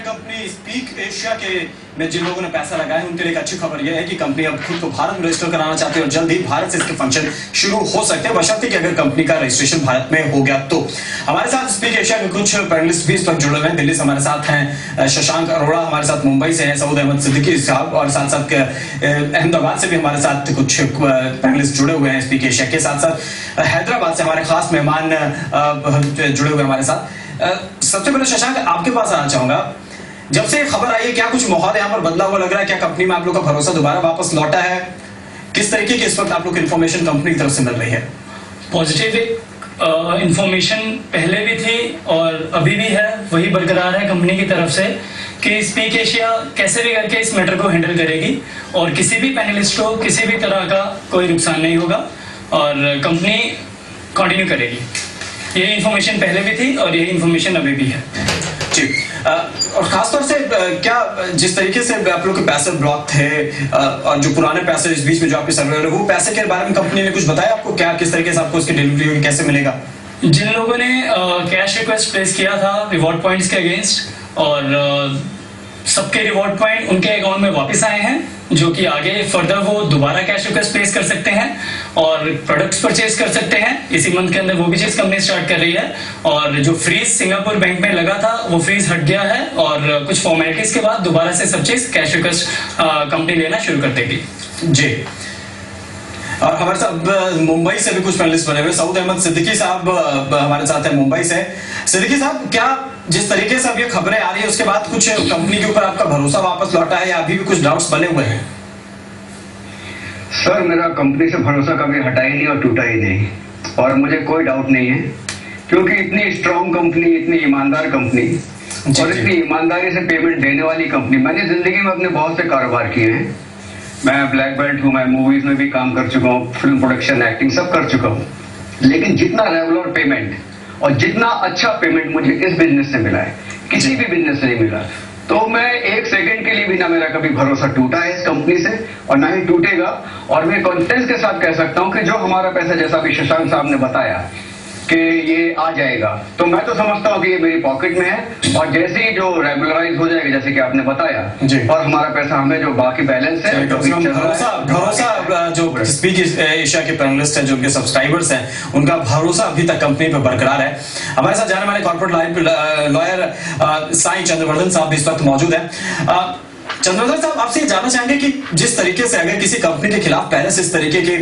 Company speak Asia के में जिन लोगों ने पैसा लगाया है उनके लिए एक अच्छी खबर यह है कि कंपनी अब खुद को भारत में रजिस्टर कराना चाहती है और जल्द ही भारत से इसके फंक्शन शुरू हो सकते हैं, बशर्ते कि अगर कंपनी का रजिस्ट्रेशन भारत में हो गया तो। हमारे साथ स्पीक एशिया के कुछ पैनलिस्ट भी इस वक्त जुड़े हुए हैं। दिल्ली से हमारे साथ हैं शशांक अरोड़ा, हमारे साथ मुंबई से हैं सऊद अहमद सिद्दीकी साहब, और साथ साथ अहमदाबाद से भी हमारे साथ कुछ पैनलिस्ट जुड़े हुए हैं स्पीक एशिया के। साथ साथ हैदराबाद से हमारे खास मेहमान जुड़े हुए हमारे साथ। सबसे पहले शशांक आपके पास आना चाहूंगा, जब से खबर आई है क्या कुछ माहौल यहाँ पर बदला हुआ लग रहा है? क्या कंपनी में आप लोग का भरोसा दोबारा वापस लौटा है? किस तरीके की इस वक्त आप लोग इन्फॉर्मेशन कंपनी की तरफ से मिल रही है? पॉजिटिव इन्फॉर्मेशन पहले भी थी और अभी भी है, वही बरकरार है कंपनी की तरफ से कि स्पीक एशिया कैसे भी करके इस मैटर को हैंडल करेगी और किसी भी पैनलिस्ट को किसी भी तरह का कोई नुकसान नहीं होगा और कंपनी कंटिन्यू करेगी। यही इन्फॉर्मेशन पहले भी थी और यही इन्फॉर्मेशन अभी भी है जी। और खासतौर से क्या जिस तरीके से आप लोग के पैसे ब्लॉक थे और जो पुराने पैसे इस बीच में जो आपके सर्वे रहे, वो पैसे के बारे में कंपनी ने कुछ बताया आपको? क्या किस तरीके से आपको इसकी डिलीवरी होगी, कैसे मिलेगा? जिन लोगों ने कैश रिक्वेस्ट प्लेस किया था रिवॉर्ड पॉइंट्स के अगेंस्ट, और सबके रिवॉर्ड पॉइंट उनके अकाउंट में वापस आए हैं, जो कि आगे फर्दर वो दोबारा कैश रिक्वेस्ट प्लेस कर सकते हैं और प्रोडक्ट्स परचेज कर सकते हैं। इसी मंथ के अंदर वो भी चीज कंपनी स्टार्ट कर रही है और जो फ्रीज सिंगापुर बैंक में लगा था वो फ्रीज हट गया है और कुछ फॉर्मेलिटीज के बाद दोबारा से सब चीज कैश रिक्वेस्ट कंपनी लेना शुरू कर देगी जी। और हमारे साथ मुंबई से भी कुछ पैनलिस्ट बने हुए, सऊद अहमद सिद्दीकी साहब हमारे साथ हैं मुंबई से। सिद्दीकी साहब, क्या जिस तरीके से अब ये खबरें आ रही है उसके बाद कुछ कंपनी के ऊपर आपका भरोसा वापस लौटा है या अभी भी कुछ डाउट्स बने हुए हैं? सर, मेरा कंपनी से भरोसा कभी हटा ही नहीं और टूटा ही नहीं, और मुझे कोई डाउट नहीं है क्योंकि इतनी स्ट्रॉन्ग कंपनी, इतनी ईमानदार कंपनी और इतनी ईमानदारी से पेमेंट देने वाली कंपनी, मैंने जिंदगी में अपने बहुत से कारोबार किए हैं। मैं ब्लैक बेल्ट हूं, मैं मूवीज में भी काम कर चुका हूं, फिल्म प्रोडक्शन, एक्टिंग सब कर चुका हूं, लेकिन जितना रेगुलर पेमेंट और जितना अच्छा पेमेंट मुझे इस बिजनेस से मिला है किसी भी बिजनेस से नहीं मिला। तो मैं एक सेकंड के लिए भी ना मेरा कभी भरोसा टूटा है इस कंपनी से और ना ही टूटेगा। और मैं कॉन्फिडेंस के साथ कह सकता हूं कि जो हमारा पैसा, जैसा भी शशांक साहब ने बताया कि ये आ जाएगा, तो मैं तो समझता हूँ कि ये मेरी पॉकेट में है और जैसे ही जो रेगुलराइज हो जाएगा जैसे कि आपने बताया और हमारा पैसा हमें जो बाकी बैलेंस है, भरोसा जो स्पीक एशिया के पैनलिस्ट हैं, जो उनके सब्सक्राइबर्स हैं, उनका भरोसा अभी तक कंपनी पर बरकरार है। हमारे साथ जाने वाले कॉर्पोरेट लॉयर साईं चंद्रवर्धन साहब भी इस वक्त मौजूद है। चंद्रवर्धन साहब, आपसे जानना चाहेंगे कि जिस तरीके से अगर किसी कंपनी के खिलाफ पहले से इस तरीके की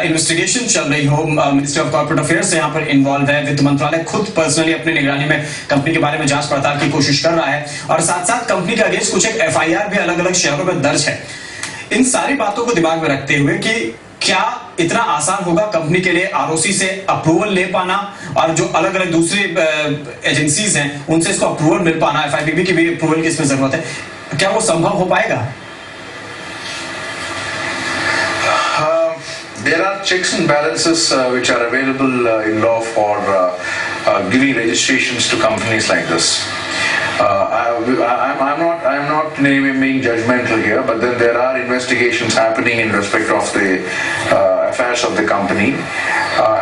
इन्वेस्टिगेशन चल रही हो, मिनिस्ट्री ऑफ कॉर्पोरेट अफेयर्स यहाँ पर इन्वॉल्व है, वित्त मंत्रालय खुद पर्सनली अपनी निगरानी में कंपनी के बारे में जांच पड़ताल की कोशिश कर रहा है और साथ साथ कंपनी के अगेंस्ट कुछ एक FIR भी अलग अलग शहरों में दर्ज है, इन सारी बातों को दिमाग में रखते हुए कि क्या इतना आसान होगा कंपनी के लिए ROC से अप्रूवल ले पाना और जो अलग अलग दूसरी एजेंसीज हैं उनसे इसको अप्रूवल मिल पाना, FIPB की भी अप्रूवल की इसमें जरूरत है, क्या वो संभव हो पाएगा? There are checks and balances which are available in law for giving registrations to companies like this. I'm not being judgmental here, but then there are investigations happening in respect of the affairs of the company,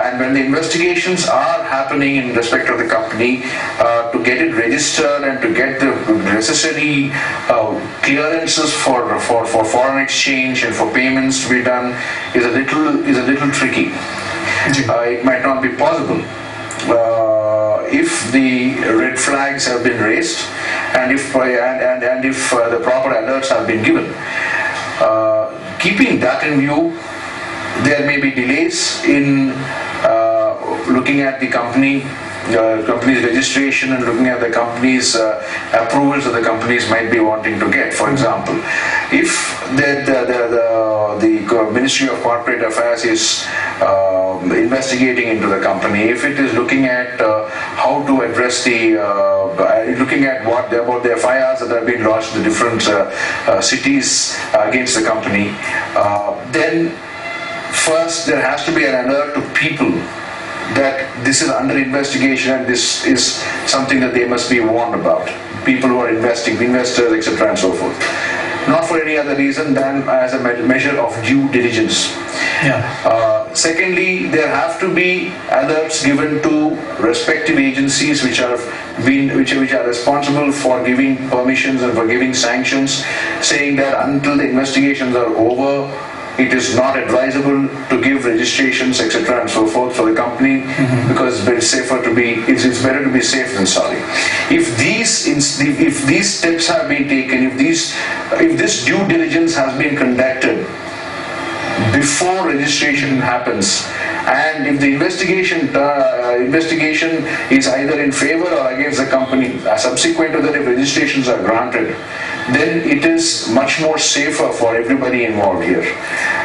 and when the investigations are happening in respect of the company, to get it registered and to get the necessary clearances for foreign exchange and for payments to be done is a little tricky. It might not be possible. If the red flags have been raised and if the proper alerts have been given, keeping that in view, there may be delays in looking at the company's registration and looking at the company's approvals that the companies might be wanting to get. For example, if the Ministry of Corporate Affairs is investigating into the company, if it is looking at how to address looking at about the FIRs that have been lodged in the different cities against the company, then first there has to be an alert to people that this is under investigation and this is something that they must be warned about. People who are investing, investors, etc. and so forth. Not for any other reason than as a measure of due diligence. Secondly, there have to be alerts given to respective agencies which are responsible for giving permissions and for giving sanctions, saying that until the investigations are over, it is not advisable to give registrations, etc., and so forth for the company, because it's better to be safe than sorry. If these steps have been taken, if this due diligence has been conducted before registration happens, and if the investigation is either in favor or against the company, subsequent to that, if registrations are granted, then it is much more safer for everybody involved here.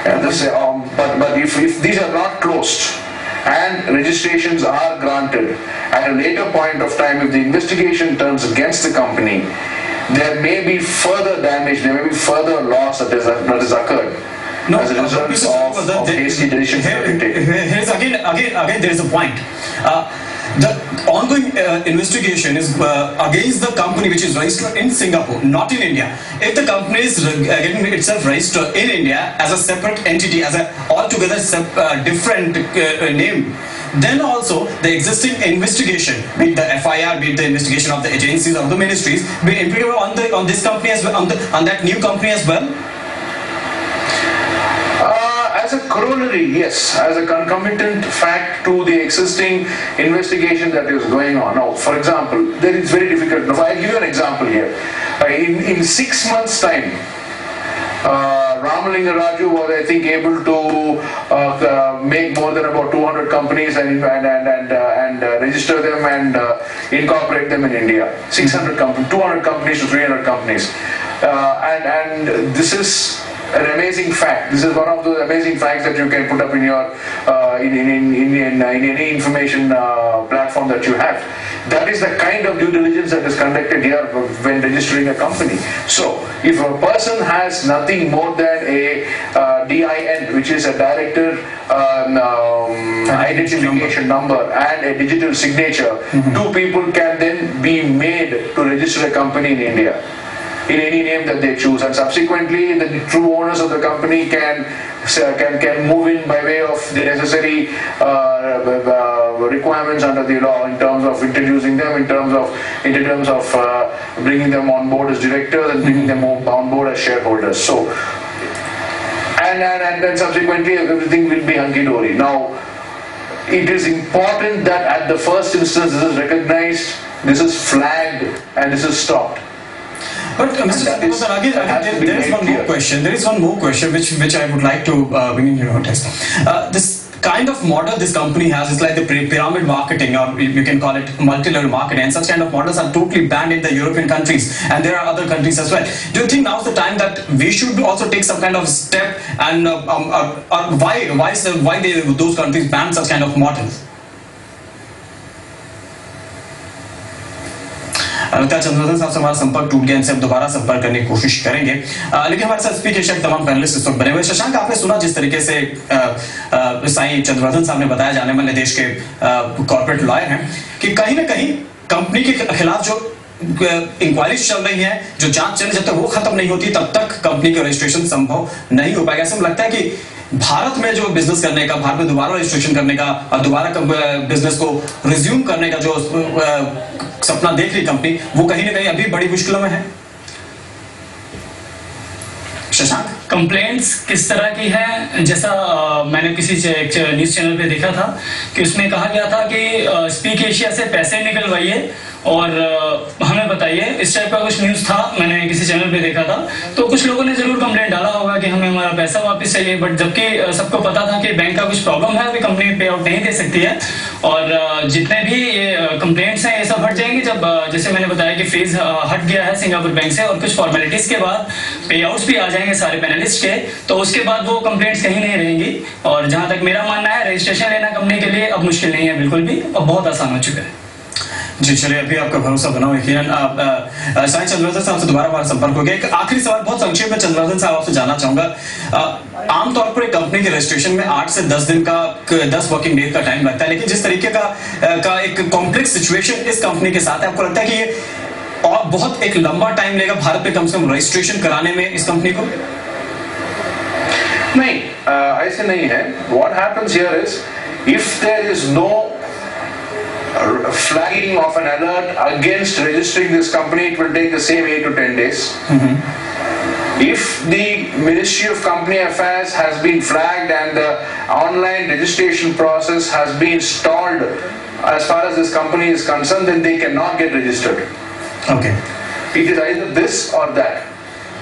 But if these are not closed and registrations are granted, at a later point of time, if the investigation turns against the company, there may be further damage, there may be further loss that has occurred. No, as a result of hasty decisions that we take. Here's again there is a point. The ongoing investigation is against the company which is registered in Singapore, not in India. If the company is getting itself registered in India as a separate entity, as a altogether different name, then also the existing investigation, be it the FIR, be it the investigation of the agencies of the ministries, be implemented on this company as well, on that new company as well. As a corollary, yes, as a concomitant fact to the existing investigation that is going on. Now, for example, there is very difficult. Now, I'll give you an example here. In 6 months' time, Ramalinga Raju was, I think, able to make more than about 200 companies and register them and incorporate them in India. 200 companies to 300 companies, and this is an amazing fact. This is one of those amazing facts that you can put up in your in any information platform that you have. That is the kind of due diligence that is conducted here when registering a company. So, if a person has nothing more than a DIN, which is a director identification number, and a digital signature, two people can then be made to register a company in India in any name that they choose, and subsequently the true owners of the company can move in by way of the necessary requirements under the law, in terms of introducing them, in terms of bringing them on board as directors and bringing them on board as shareholders. So, and then subsequently everything will be hunky-dory. Now, it is important that at the first instance this is recognized, this is flagged, and this is stopped. But Mr. Chandrabhasan, again, there is one more question. There is one more question which I would like to bring in your notice. This kind of model this company has is like the pyramid marketing, or you can call it multi-level marketing, and such kind of models are totally banned in the European countries, and there are other countries as well. Do you think now is the time that we should also take some kind of step, and why those countries ban such kind of models? Chandravardhan साहब से हमारा संपर्क टूट गया, इनसे हम दोबारा संपर्क करने की कोशिश करेंगे, लेकिन हमारे साथ स्पीकेशिया के तमाम पैनलिस्ट इस वक्त बने हुए। शशांक, आपने सुना जिस तरीके से साईं चंद्रवर्धन साहब ने बताया, जाने माने देश के कॉर्पोरेट लॉयर हैं, कि कहीं ना कहीं कंपनी के खिलाफ जो इंक्वायरीज चल रही है, जो जांच चल रही है, जब तक वो खत्म नहीं होती तब तक कंपनी का रजिस्ट्रेशन संभव नहीं हो पाएगा। ऐसा लगता है कि भारत में जो बिजनेस करने का, भारत में दोबारा रजिस्ट्रेशन करने का और दोबारा बिजनेस को रिज्यूम करने का जो सपना देख रही कंपनी, वो कहीं ना कहीं अभी बड़ी मुश्किलों में है। शशांक, कंप्लेंट्स किस तरह की है? जैसा मैंने किसी न्यूज चैनल पे देखा था कि उसमें कहा गया था कि स्पीकेशिया से पैसे निकलवाइए और हमें बताइए, इस टाइप का कुछ न्यूज था, मैंने किसी चैनल पे देखा था। तो कुछ लोगों ने जरूर कंप्लेंट डाला होगा कि हमें हमारा पैसा वापस चाहिए, बट जबकि सबको पता था कि बैंक का कुछ प्रॉब्लम है, अभी कंपनी पे आउट नहीं दे सकती है, और जितने भी ये कंप्लेंट्स हैं ये सब हट जाएंगे जब, जैसे मैंने बताया कि फ्रीज हट गया है सिंगापुर बैंक से, और कुछ फॉर्मेलिटीज के बाद पे आउट्स भी आ जाएंगे सारे पैनलिस्ट के, तो उसके बाद वो कंप्लेंट्स कहीं नहीं रहेंगी। और जहां तक मेरा मानना है, रजिस्ट्रेशन लेना कंपनी के लिए अब मुश्किल नहीं है बिल्कुल भी, और बहुत आसान हो चुका है। जी चलिए, अभी आपका भरोसा बनाओ यकीनन। साईं चंद्रवर्धन साहब से दोबारा हमारा संपर्क हो गया। एक आखिरी सवाल बहुत संक्षेप में चंद्रवर्धन साहब आपसे जानना चाहूंगा, आमतौर पर एक कंपनी के रजिस्ट्रेशन में 8 से 10 दिन का 10 वर्किंग डेज का टाइम लगता है, लेकिन जिस तरीके का एक कॉम्प्लेक्स सिचुएशन इस कंपनी के साथ है, आपको लगता है कि ये और बहुत एक लंबा टाइम लेगा भारत में कम से कम रजिस्ट्रेशन कराने में इस कंपनी को? नहीं, ऐसे नहीं है. What happens here is, if there is no flagging of an alert against registering this company, it will take the same 8 to 10 days. If the Ministry of Company Affairs has been flagged and the online registration process has been stalled as far as this company is concerned, then they cannot get registered. Okay. It is either this or that.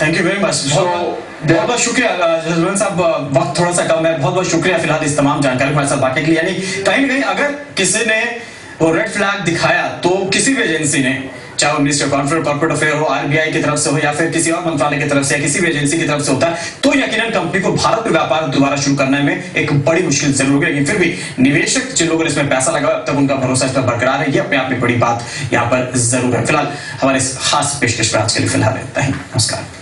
Thank you very much. बहुत बहुत शुक्रिया जसवंत साहब. वक्त थोड़ा सा कम है. बहुत बहुत शुक्रिया फिलहाल इस तमाम जानकारी हमारे साथ बांटने के लिए. यानी कहीं ना कहीं अगर किसी ने वो रेड फ्लैग दिखाया तो किसी भी एजेंसी ने, चाहे वो मिनिस्ट्री ऑफ कॉर्पोरेट अफेयर हो, आरबीआई की तरफ से हो या फिर किसी और मंत्रालय की तरफ से या किसी भी एजेंसी की तरफ से होता है, तो यकीनन कंपनी को भारत में व्यापार दोबारा शुरू करने में एक बड़ी मुश्किल जरूर होगी. लेकिन फिर भी निवेशक जिन लोगों ने इसमें पैसा लगाया अब तक उनका भरोसा इस पर बरकरार है. ये अपने आप में बड़ी बात यहाँ पर जरूर है. फिलहाल हमारे इस खास पेशकश पर आज के लिए फिलहाल इतना ही. नमस्कार.